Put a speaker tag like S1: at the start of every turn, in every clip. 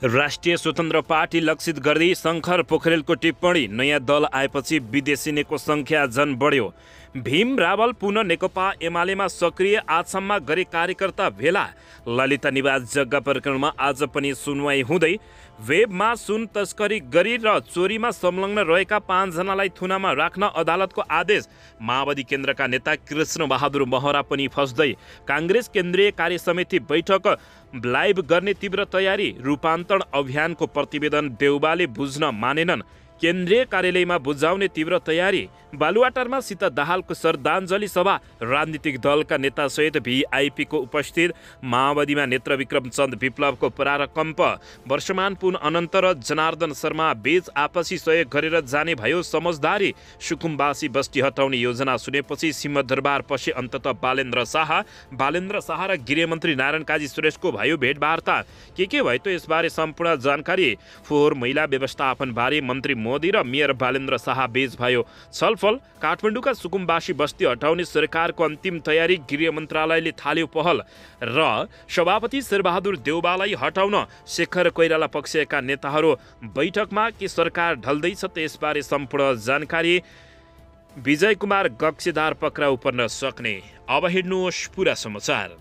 S1: राष्ट्रिय स्वतन्त्र पार्टी लक्षित गर्दै शङ्कर पोखरेलको टिप्पणी। नयाँ दल आएपछि विदेशिनेको सङ्ख्या झन बढ्यो। भीम रावल पुनः नेकपा एमालेमा सक्रिय। आजसम्म गरे कार्यकर्ता भेला। ललिता निवास जग्गा प्रकरणमा आज पनि सुनवाई हुँदै। वेबमा सुन तस्करी गरी र चोरीमा संलग्न रहेका 5 जनालाई थुनामा राख्न अदालतको आदेश। माओवादी केन्द्रका नेता कृष्ण बहादुर महरा पनि फस्दै। काङ्ग्रेस केन्द्रीय कार्यसमिति बैठक लाइभ गर्ने तीव्र तयारी। रूपान्तरण अभियानको प्रतिवेदन देउबाले बुझ्न मानेनन्। केन्द्रीय कार्यालयमा बुझाउने तीव्र तयारी। बालुवाटारमा सीता दाहालको श्रद्धाञ्जली सभा। राजनीतिक दलका नेतासहित भिआइपीको उपस्थित। माओवादीमा नेत्र विक्रम चन्द विप्लवको पराकम्प। वर्षमान पुन अनन्त र जनार्दन शर्मा बीच आपसी सहयोग गरेर जाने भयो समझदारी। सुकुम्बासी बस्ती हटाउने योजना सुनेपछि सिंहदरबार पछि अन्ततः बालेन्द्र शाह र गृहमन्त्री नारायण काजी सुरेशको भयो भेटवार्ता। के भयो त यसबारे सम्पूर्ण जानकारी। फोहोर मैला व्यवस्थापनबारे मन्त्री मोदी र मेयर बालेन्द्र शाह बीच भयो छलफल। काठमाडौँका सुकुम्बासी बस्ती हटाउने सरकारको अन्तिम तयारी। गृह मन्त्रालयले थाल्यो पहल। र सभापति शेरबहादुर देउबालाई हटाउन शेखर कोइराला पक्षका नेताहरू बैठकमा। के सरकार ढल्दैछ त यसबारे सम्पूर्ण जानकारी। विजय कुमार गक्सेदार पक्राउ पर्न सक्ने। अब हेर्नुहोस् पुरा समाचार।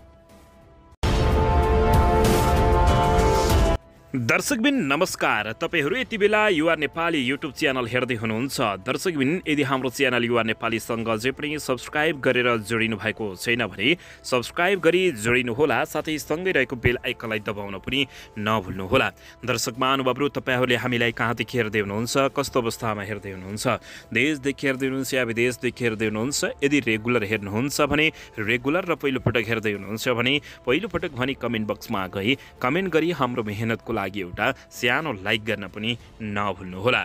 S1: दर्शकबिन नमस्कार। तपाईहरू यति बेला युआर नेपाली युट्युब च्यानल हेर्दै हुनुहुन्छ। दर्शकबिन यदि हाम्रो च्यानल युआर नेपालीसँग जे पनि सब्स्क्राइब गरेर जोडिनु भएको छैन भने सब्स्क्राइब गरी जोडिनुहोला। साथै सँगै रहेको बेल आइकनलाई दबाउन पनि नभुल्नुहोला। दर्शक महानुभावहरू, तपाईँहरूले हामीलाई कहाँदेखि हेर्दै हुनुहुन्छ, कस्तो अवस्थामा हेर्दै हुनुहुन्छ, देशदेखि हेर्दै हुनुहुन्छ या विदेशदेखि हेर्दै हुनुहुन्छ। यदि रेगुलर हेर्नुहुन्छ भने रेगुलर र पहिलोपटक हेर्दै हुनुहुन्छ भने पहिलोपटक भनी कमेन्ट बक्समा गई कमेन्ट गरी हाम्रो मेहनतको लागि एउटा सानो लाइक गर्न पनि नभुल्नुहोला।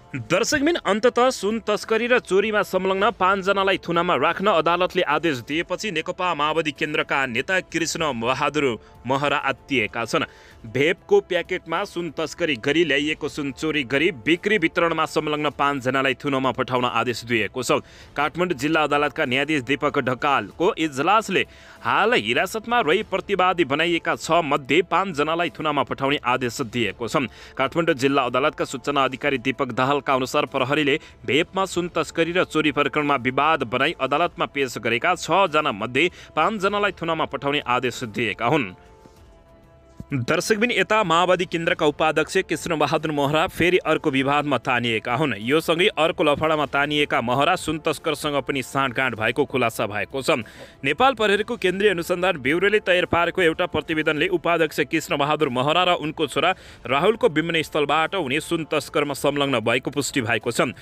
S1: दर्शकबिन अन्ततः सुन तस्करी र चोरीमा संलग्न 5 जनालाई थुनामा राख्न अदालतले आदेश दिएपछि नेकपा माओवादी केन्द्रका नेता कृष्ण बहादुर महरा आत्तिएका छन्। भेपको प्याकेटमा सुन तस्करी गरी ल्याइएको सुन चोरी गरी बिक्री वितरणमा संलग्न 5 जनालाई थुनामा पठाउन आदेश दिएको छ। काठमाडौँ जिल्ला अदालतका न्यायाधीश दीपक ढकालको इजलासले हाल हिरासतमा रही प्रतिवादी बनाइएका 6 मध्ये 5 जनालाई थुनामा पठाउने आदेश दिएको छ। काठमाडौँ जिल्ला अदालतका सूचना अधिकारी दीपक दाहालका अनुसार प्रहरीले भेपमा सुन तस्करी र चोरी प्रकरणमा विवाद बनाई अदालतमा पेश गरेका 6 जना मध्ये 5 जनालाई थुनामा पठाउने आदेश दिएका हुन्। दर्शकबिन यता माओवादी केन्द्रका उपाध्यक्ष कृष्ण बहादुर महरा फेरि अर्को विवादमा तानिएका हुन्। यो सँगै अर्को लफडामा तानिएका महरा सुन तस्करसँग पनि साँठगाँठ भएको खुलासा भएको छ। नेपाल प्रहरीको केन्द्रीय अनुसन्धान ब्युरोले तयार पारेको एउटा प्रतिवेदनले उपाध्यक्ष कृष्ण बहादुर महरा र उनको छोरा राहुलको विमानस्थलबाट हुने सुन तस्करमा संलग्न भएको पुष्टि भएको छ।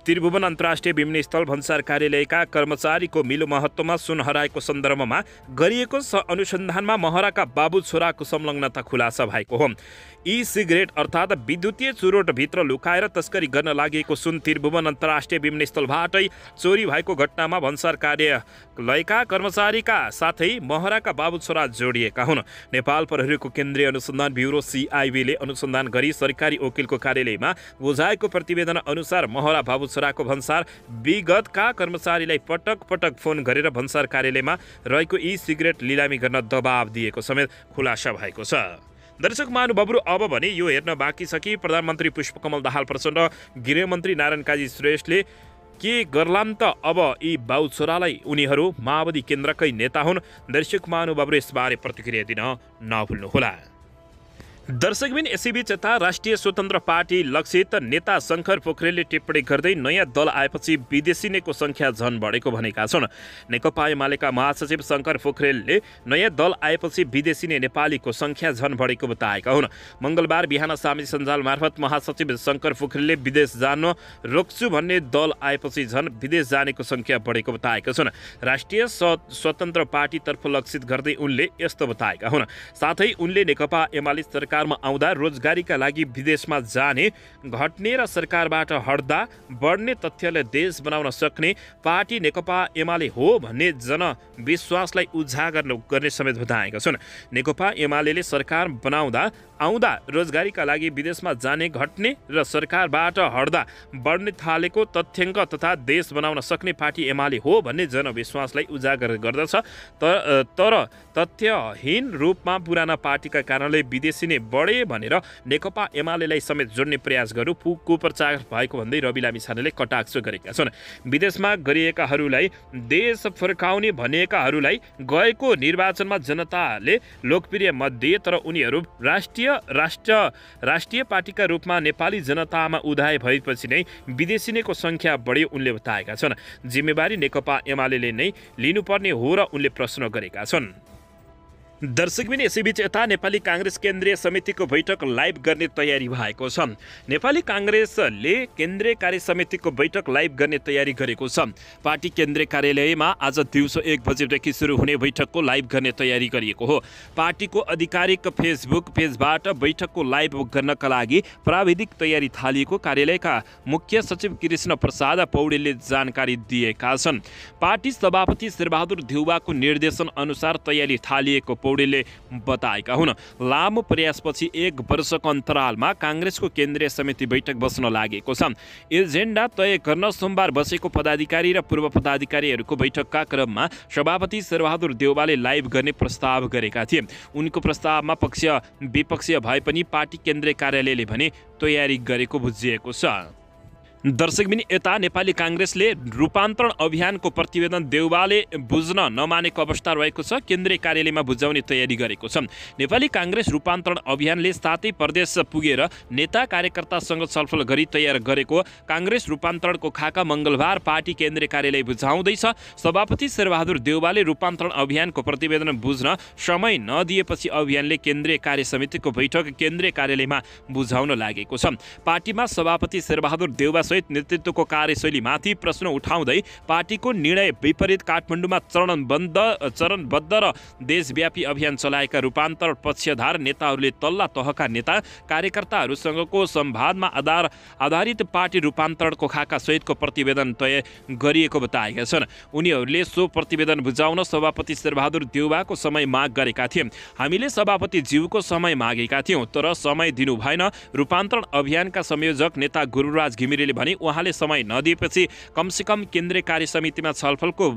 S1: त्रिभुवन अन्तर्राष्ट्रिय विमानस्थल भन्सार कार्यालयका कर्मचारीको मिलो महत्त्वमा सुन हराएको सन्दर्भमा गरिएको अनुसन्धानमा महराका बाबु छोराको संलग्नता खुलासा भएको हो। ई सिगरेट अर्थात् विद्युतीय चुरोटभित्र लुकाएर तस्करी गर्न लागेको सुन त्रिभुवन अन्तर्राष्ट्रिय विमानस्थलबाटै चोरी भएको घटनामा भन्सार कार्यालयका कर्मचारीका साथै महराका बाबु छोरा जोडिएका हुन्। नेपाल प्रहरीको केन्द्रीय अनुसन्धान ब्युरो CIB ले अनुसन्धान गरी सरकारी वकिलको कार्यालयमा बुझाएको प्रतिवेदन अनुसार महरा बाबु छोराको भन्सार विगतका कर्मचारीलाई पटक पटक फोन गरेर भन्सार कार्यालयमा रहेको ई सिगरेट लिलामी गर्न दबाब दिएको समेत खुलासा भएको छ। दर्शक महानुभावहरू, अब भने यो हेर्न बाँकी छ कि प्रधानमन्त्री पुष्पकमल दाहाल प्रचण्ड गृहमन्त्री नारायण काजी सुरेशले के गर्लान् त अब यी बाउ छोरालाई। उनीहरू माओवादी केन्द्रकै नेता हुन्। दर्शक महानुभावहरू, यसबारे प्रतिक्रिया दिन नभुल्नुहोला। दर्शकबिन यसैबीच यता राष्ट्रिय स्वतन्त्र पार्टी लक्षित नेता शङ्कर पोखरेलले टिप्पणी गर्दै नयाँ दल आएपछि विदेशिनेको सङ्ख्या झन बढेको भनेका छन्। नेकपा एमालेका महासचिव शङ्कर पोखरेलले नयाँ दल आएपछि विदेशिने नेपालीको सङ्ख्या झन बढेको बताएका हुन्। मङ्गलबार बिहान सामाजिक सञ्जाल मार्फत महासचिव शङ्कर पोखरेलले विदेश जान रोक्छु भन्ने दल आएपछि झन विदेश जानेको सङ्ख्या बढेको बताएका छन्। राष्ट्रिय स्वतन्त्र पार्टीतर्फ लक्षित गर्दै उनले यस्तो बताएका हुन्। साथै उनले नेकपा एमाले सरकारमा आउँदा रोजगारीका लागि विदेशमा जाने घट्ने र सरकारबाट हट्दा बढ्ने तथ्यले देश बनाउन सक्ने पार्टी नेकपा एमाले हो भन्ने जनविश्वासलाई उजागर गर्ने समेत बताएका छन्। नेकपा एमाले सरकार आउँदा रोजगारीका लागि विदेशमा जाने घट्ने र सरकारबाट हट्दा बढ्ने थालेको तथ्याङ्क तथा देश बनाउन सक्ने पार्टी एमाले हो भन्ने जनविश्वासलाई उजागर गर्दछ। तर तथ्यहीन रूपमा पुराना पार्टीका कारणले विदेशिने बढे भनेर नेकपा एमालेलाई समेत जोड्ने प्रयास गर्नु कुप्रचार भएको भन्दै रवि लामिछानेले कटाक्ष गरेका छन्। विदेशमा गरिएकाहरूलाई देश फर्काउने भनिएकाहरूलाई गएको निर्वाचनमा जनताले लोकप्रिय मत दिए, तर उनीहरू राष्ट्रिय पार्टीका रूपमा नेपाली जनतामा उदाय भएपछि नै विदेशिनेको संख्या बढ्यो उनले बताएका छन्। जिम्मेवारी नेकपा एमालेले नै लिनुपर्ने हो र उनले प्रश्न गरेका छन्। दर्शकबिन यसैबीच यता नेपाली काङ्ग्रेस केन्द्रीय समितिको बैठक लाइभ गर्ने तयारी भएको छ। नेपाली काङ्ग्रेसले केन्द्रीय कार्य समितिको बैठक लाइभ गर्ने तयारी गरेको छ। पार्टी केन्द्रीय कार्यालयमा आज दिउँसो 1 बजेदेखि सुरु हुने बैठकको लाइभ गर्ने तयारी गरिएको हो। पार्टीको आधिकारिक फेसबुक पेजबाट बैठकको लाइभ गर्नका लागि प्राविधिक तयारी थालिएको कार्यालयका मुख्य सचिव कृष्ण प्रसाद पौडेलले जानकारी दिएका छन्। पार्टी सभापति शेरबहादुर देउवाको निर्देशन अनुसार तयारी थालिएको पौडेलले बताएका हुन्। लामो प्रयासपछि 1 वर्षको अन्तरालमा काङ्ग्रेसको केन्द्रीय समिति बैठक बस्न लागेको छ। एजेन्डा तय गर्न सोमबार बसेको पदाधिकारी र पूर्व पदाधिकारीहरूको बैठकका क्रममा सभापति शेरबहादुर देउवाले लाइभ गर्ने प्रस्ताव गरेका थिए। उनको प्रस्तावमा पक्ष विपक्षीय भए पनि पार्टी केन्द्रीय कार्यालयले भने तयारी गरेको बुझिएको छ। दर्शकबिन यता नेपाली काङ्ग्रेसले रूपान्तरण अभियानको प्रतिवेदन देउवाले बुझ्न नमानेको अवस्था रहेको छ। केन्द्रीय कार्यालयमा बुझाउने तयारी गरेको छ। नेपाली काङ्ग्रेस रूपान्तरण अभियानले 7 प्रदेश पुगेर नेता कार्यकर्तासँग छलफल गरी तयार गरेको काङ्ग्रेस रूपान्तरणको खाका मङ्गलबार पार्टी केन्द्रीय कार्यालय बुझाउँदैछ। सभापति शेरबहादुर देउवाले रूपान्तरण अभियानको प्रतिवेदन बुझ्न समय नदिएपछि अभियानले केन्द्रीय कार्य समितिको बैठक केन्द्रीय कार्यालयमा बुझाउन लागेको छ। पार्टीमा सभापति शेरबहादुर देउवा नेतृत्वको कार्यशैलीमाथि प्रश्न उठाउँदै पार्टीको निर्णय विपरीत काठमाडौँमा चरणबद्ध र देशव्यापी अभियान चलाएका रूपान्तरण पक्षधार नेताहरूले तल्ला तहका नेता कार्यकर्ताहरूसँगको संवादमा आधारित पार्टी रूपान्तरणको खाका सहितको प्रतिवेदन तय गरिएको बताएका छन्। उनीहरूले सो प्रतिवेदन बुझाउन सभापति शेरबहादुर देउवाको समय माग गरेका थिए। हामीले सभापति ज्यूको समय मागेका थियौँ, तर समय दिनु भएन। रूपान्तरण अभियानका संयोजक नेता गुरुराज घिमिरेले भने उहाँले समय नदिएपछि कमसेकम केन्द्रीय कार्य समितिमा छलफलको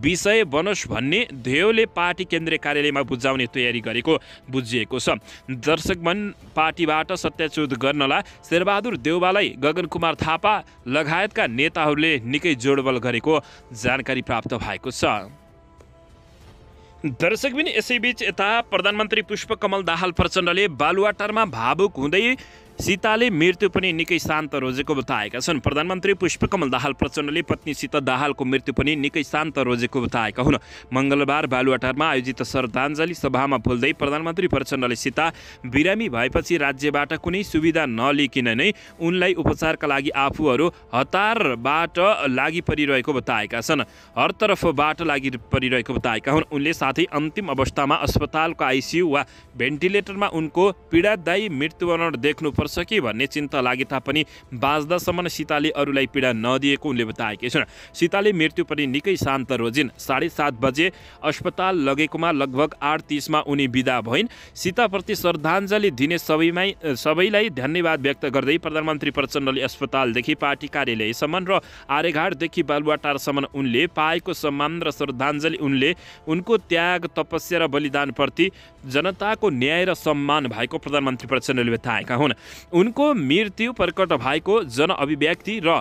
S1: विषय बनोस् भन्ने ध्येयले पार्टी केन्द्रीय कार्यालयमा बुझाउने तयारी गरेको बुझिएको छ। दर्शकमन पार्टीबाट सत्याच्युत गर्नलाई शेरबहादुर देउवालाई गगनकुमार थापा लगायतका नेताहरूले निकै जोडबल गरेको जानकारी प्राप्त भएको छ। दर्शकबिन यसैबीच यता प्रधानमन्त्री पुष्पकमल दाहाल प्रचण्डले बालुवाटारमा भावुक हुँदै सीताले मृत्यु पनि निकै शान्त रोजेको बताएका छन्। प्रधानमन्त्री पुष्पकमल दाहाल प्रचण्डले पत्नी सीता दाहालको मृत्यु पनि निकै शान्त रोजेको बताएका हुन्। मङ्गलबार बालुवाटारमा आयोजित श्रद्धाञ्जली सभामा बोल्दै प्रधानमन्त्री प्रचण्डले सीता बिरामी भएपछि राज्यबाट कुनै सुविधा नलिकिन नै उनलाई उपचारका लागि आफूहरू हतारबाट लागि परिरहेको बताएका छन्। हरतर्फबाट लागि परिरहेको बताएका हुन्। उनले साथै अन्तिम अवस्थामा अस्पतालको आइसियु वा भेन्टिलेटरमा उनको पीडादायी मृत्युवरण देख्नुपर्छ कि भन्ने चिन्ता लागे तापनि बाँच्दासम्म सीताले अरूलाई पीडा नदिएको उनले बताएकी छन्। सीताले मृत्यु पनि निकै शान्त रोजिन्। 7:30 बजे अस्पताल लगेकोमा लगभग 8:30 मा उनी बिदा भइन्। सीताप्रति श्रद्धाञ्जली दिने सबैलाई धन्यवाद व्यक्त गर्दै प्रधानमन्त्री प्रचण्डले अस्पतालदेखि पार्टी कार्यालयसम्म र आर्यघाटदेखि बालुवाटारसम्म उनले पाएको सम्मान र श्रद्धाञ्जली उनको त्याग तपस्या र बलिदानप्रति जनताको न्याय र सम्मान भएको प्रधानमन्त्री प्रचण्डले बताएका हुन्। उनको मृत्यु प्रकट भएको जनअभिव्यक्ति र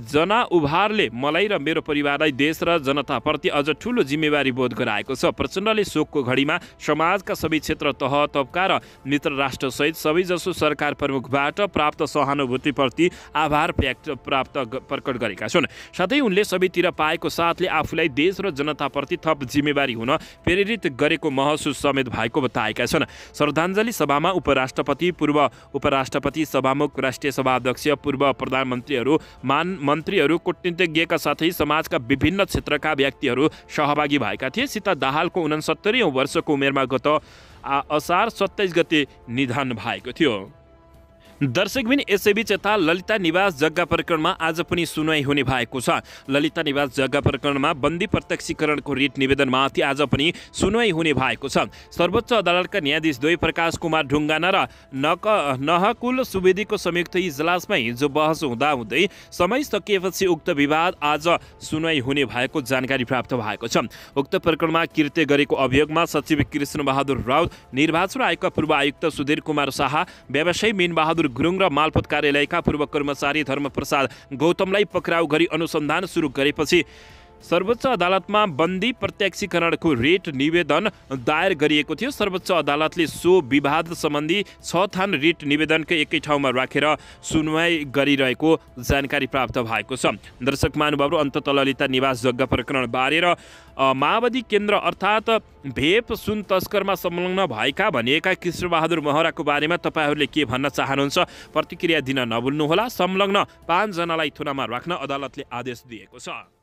S1: जनउभारले मलाई र मेरो परिवारलाई देश र जनताप्रति अझ ठूलो जिम्मेवारी बोध गराएको छ। प्रचण्डले शोकको घडीमा समाजका सबै क्षेत्र तह तबका र मित्र राष्ट्रसहित सबैजसो सरकार प्रमुखबाट प्राप्त सहानुभूतिप्रति आभार प्रकट गरेका छन्। साथै उनले सबैतिर पाएको साथले आफूलाई देश र जनताप्रति थप जिम्मेवारी हुन प्रेरित गरेको महसुस समेत भएको बताएका छन्। श्रद्धाञ्जली सभामा उपराष्ट्रपति, पूर्व उपराष्ट्रपति, सभामुख, राष्ट्रिय सभा अध्यक्ष, पूर्व प्रधानमन्त्रीहरू, मन्त्रीहरू, कूटनीतिज्ञका साथै समाजका विभिन्न क्षेत्रका व्यक्तिहरू सहभागी भएका थिए। सीता दाहालको 69औं वर्षको उमेरमा गत असार 27 गते निधन भएको थियो। दर्शकबिन यसैबीच यता ललिता निवास जग्गा प्रकरणमा आज पनि सुनवाई हुने भएको छ। ललिता निवास जग्गा प्रकरणमा बन्दी प्रत्यक्षीकरणको रिट निवेदनमाथि आज पनि सुनवाई हुने भएको छ। सर्वोच्च अदालतका न्यायाधीश द्वय प्रकाश कुमार ढुङ्गाना र नहकुल सुवेदीको संयुक्त इजलासमा हिजो बहस हुँदाहुँदै समय सकिएपछि उक्त विवाद आज सुनवाई हुने भएको जानकारी प्राप्त भएको छ। उक्त प्रकरणमा कृत्य गरेको अभियोगमा सचिव कृष्णबहादुर राउत, निर्वाचन आयोगका पूर्व आयुक्त सुधीर कुमार शाह, व्यवसायी मीनबहादुर गुरुङ र मालपोत कार्यालयका पूर्व कर्मचारी धर्मप्रसाद गौतमलाई पक्राउ गरी अनुसन्धान सुरु गरेपछि सर्वोच्च अदालतमा बन्दी प्रत्यक्षीकरणको रिट निवेदन दायर गरिएको थियो। सर्वोच्च अदालतले सो विवाद सम्बन्धी 6 थान रिट निवेदनकै एकै ठाउँमा राखेर सुनवाई गरिरहेको जानकारी प्राप्त भएको छ। दर्शक महानुभावहरू, अन्ततः ललिता निवास जग्गा प्रकरण बारे र माओवादी केन्द्र अर्थात् भेप सुन तस्करमा संलग्न भएका भनिएका कृष्णबहादुर महराको बारेमा तपाईँहरूले के भन्न चाहनुहुन्छ? प्रतिक्रिया दिन नभुल्नुहोला। संलग्न 5 जनालाई थुनामा राख्न अदालतले आदेश दिएको छ।